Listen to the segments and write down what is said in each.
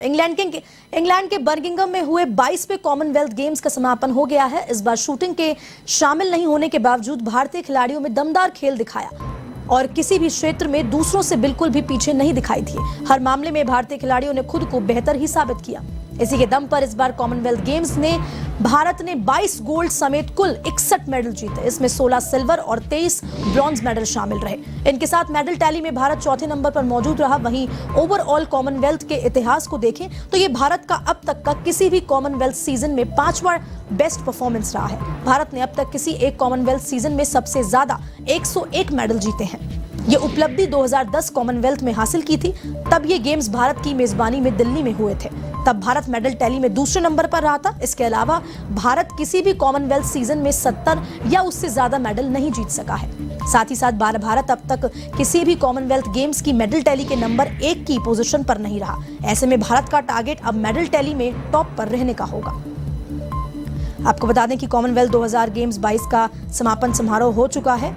England के Birmingham में हुए 22वें कॉमनवेल्थ गेम्स का समापन हो गया है। इस बार शूटिंग के शामिल नहीं होने के बावजूद भारतीय खिलाड़ियों में दमदार खेल दिखाया और किसी भी क्षेत्र में दूसरों से बिल्कुल भी पीछे नहीं दिखाई दिए। हर मामले में भारतीय खिलाड़ियों ने खुद को बेहतर ही साबित किया। इसी के दम पर इस बार कॉमनवेल्थ गेम्स ने भारत ने 22 गोल्ड समेत कुल 61 मेडल जीते। इसमें 16 सिल्वर और 23 ब्रॉन्ज मेडल शामिल रहे। इनके साथ मेडल टैली में भारत चौथे नंबर पर मौजूद रहा। वहीं ओवरऑल कॉमनवेल्थ के इतिहास को देखें तो ये भारत का अब तक का किसी भी कॉमनवेल्थ सीजन में 5वां बेस्ट परफॉर्मेंस रहा है। भारत ने अब तक किसी एक कॉमनवेल्थ सीजन में सबसे ज्यादा 101 मेडल जीते हैं। ये उपलब्धि 2010 कॉमनवेल्थ में हासिल की थी। तब ये गेम्स भारत की मेजबानी में दिल्ली में हुए थे। तब भारत मेडल टैली में दूसरे नंबर पर रहा था। इसके अलावा भारत किसी भी कॉमनवेल्थ सीजन में 70 या उससे ज्यादा मेडल नहीं जीत सका है। साथ ही साथ भारत अब तक किसी भी कॉमनवेल्थ गेम्स की मेडल टैली के नंबर 1 की पोजीशन पर नहीं रहा। ऐसे में भारत का टारगेट अब मेडल टैली में टॉप पर रहने का होगा। आपको बता दें कि कॉमनवेल्थ 2000 गेम्स 22 का समापन समारोह हो चुका है।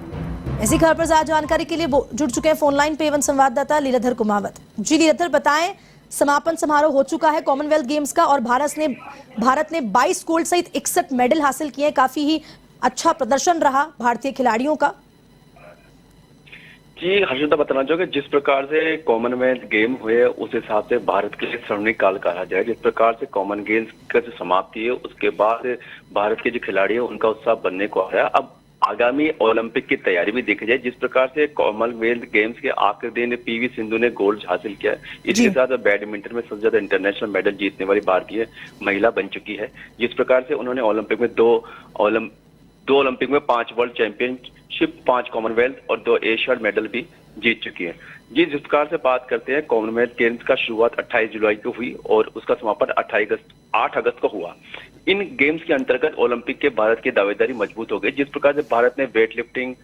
इसी खबर पर ज्यादा जानकारी के लिए जुड़ चुके हैं फोन लाइन पे एवं संवाददाता लीलाधर कुमावत। जी लीलाधर, बताएं, समापन समारोह हो चुका है कॉमनवेल्थ गेम्स का और भारत ने 22 गोल्ड सहित 61 मेडल हासिल किए। काफी ही अच्छा प्रदर्शन रहा भारतीय खिलाड़ियों का। जी हर्षिता, बताना चाहूंगा जिस प्रकार से कॉमनवेल्थ गेम हुए उस हिसाब से भारत के लिए स्वर्णिम काल कहा जाए। जिस प्रकार से कॉमन गेम्स का जो समाप्ति है उसके बाद भारत के जो खिलाड़ी है उनका उत्साह बनने को आया। अब आगामी ओलंपिक की तैयारी भी देखी जाए। जिस प्रकार से कॉमनवेल्थ गेम्स के आखिरी दिन पीवी सिंधु ने गोल्ड हासिल किया। इसके साथ बैडमिंटन में सबसे ज्यादा इंटरनेशनल मेडल जीतने वाली भारतीय महिला बन चुकी है। जिस प्रकार से उन्होंने ओलंपिक में दो ओलंपिक में 5 वर्ल्ड चैंपियनशिप, 5 कॉमनवेल्थ और 2 एशियन मेडल भी जीत चुकी है। जी जिस प्रकार से बात करते हैं, कॉमनवेल्थ गेम्स का शुरुआत 28 जुलाई को हुई और उसका समापन 8 अगस्त को हुआ। इन गेम्स के अंतर्गत ओलंपिक के भारत की दावेदारी मजबूत हो गई। जिस प्रकार से भारत ने वेट लिफ्टिंग,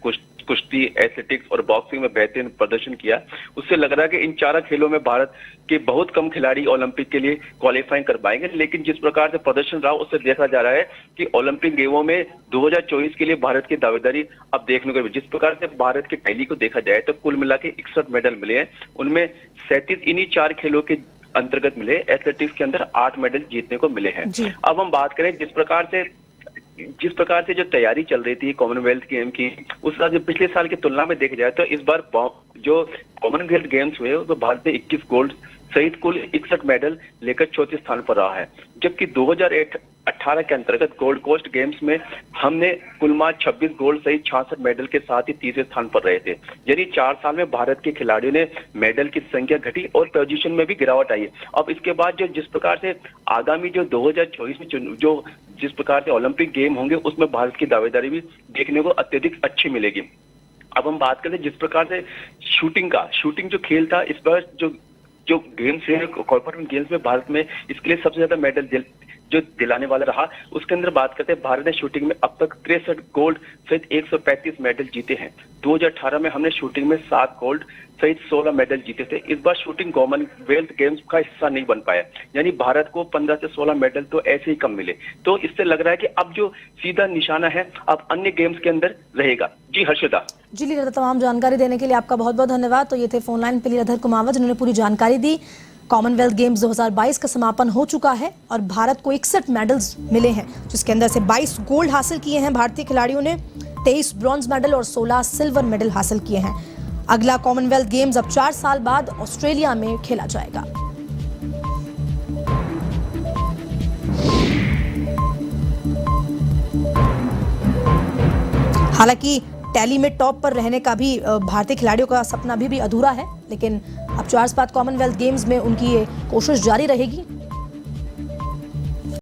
कुश्ती, एथलेटिक्स और बॉक्सिंग में बेहतरीन प्रदर्शन किया, उससे लग रहा है कि इन 4 खेलों में भारत के बहुत कम खिलाड़ी ओलंपिक के लिए क्वालिफाई कर पाएंगे। लेकिन जिस प्रकार से प्रदर्शन रहा उससे देखा जा रहा है कि ओलंपिक गेमों में 2024 के लिए भारत की दावेदारी अब देखने को। जिस प्रकार से भारत की टैली को देखा जाए तो कुल मिला के 61 मेडल मिले हैं। उनमें 37 इन्हीं 4 खेलों के अंतर्गत मिले। एथलेटिक्स के अंदर 8 मेडल जीतने को मिले हैं। अब हम बात करें जिस प्रकार से जो तैयारी चल रही थी कॉमनवेल्थ गेम की, उस साल पिछले साल की तुलना में देखा जाए तो इस बार जो कॉमनवेल्थ गेम्स हुए तो भारत ने 21 गोल्ड सहित कुल 61 मेडल लेकर चौथे स्थान पर रहा है। जबकि 2018 के अंतर्गत गोल्ड कोस्ट गेम्स में हमने कुल 26 गोल्ड सहित 66 मेडल के साथ ही तीसरे स्थान पर रहे थे। यानी 4 साल में भारत के खिलाड़ियों ने मेडल की संख्या घटी और पोजीशन में भी गिरावट आई है। अब इसके बाद जिस प्रकार से आगामी जो 2024 में जिस प्रकार से ओलंपिक गेम होंगे उसमें भारत की दावेदारी भी देखने को अत्यधिक अच्छी मिलेगी। अब हम बात करते हैं जिस प्रकार से शूटिंग जो खेल था, इस बार जो गेम्स है कॉर्पोरेट गेम्स में भारत में इसके लिए सबसे ज्यादा मेडल जो दिलाने वाला रहा। उसके अंदर बात करते हैं, भारत ने शूटिंग में अब तक 63 गोल्ड सहित 135 मेडल जीते हैं। 2018 में हमने शूटिंग में 7 गोल्ड सहित 16 मेडल जीते थे। इस बार शूटिंग कॉमनवेल्थ गेम्स का हिस्सा नहीं बन पाया, यानी भारत को 15 से 16 मेडल तो ऐसे ही कम मिले। तो इससे लग रहा है कि अब जो सीधा निशाना है अब अन्य गेम्स के अंदर रहेगा। जी हर्षिता। जी लीलाधर, तमाम जानकारी देने के लिए आपका बहुत बहुत धन्यवाद। तो ये थे फोन लाइन पे लीलाधर कुमावत जिन्होंने पूरी जानकारी दी। कॉमनवेल्थ गेम्स 2022 का समापन हो चुका है और भारत को 61 मेडल्स मिले हैं, जिसके अंदर से 22 गोल्ड हासिल किए हैं भारतीय खिलाड़ियों ने, 23 ब्रॉन्ज मेडल और 16 सिल्वर मेडल हासिल किए हैं। अगला कॉमनवेल्थ गेम्स अब 4 साल बाद ऑस्ट्रेलिया में खेला जाएगा। हालांकि टैली में टॉप पर रहने का भी भारतीय खिलाड़ियों का सपना भी अधूरा है, लेकिन अब 4 साल बाद कॉमनवेल्थ गेम्स में उनकी ये कोशिश जारी रहेगी।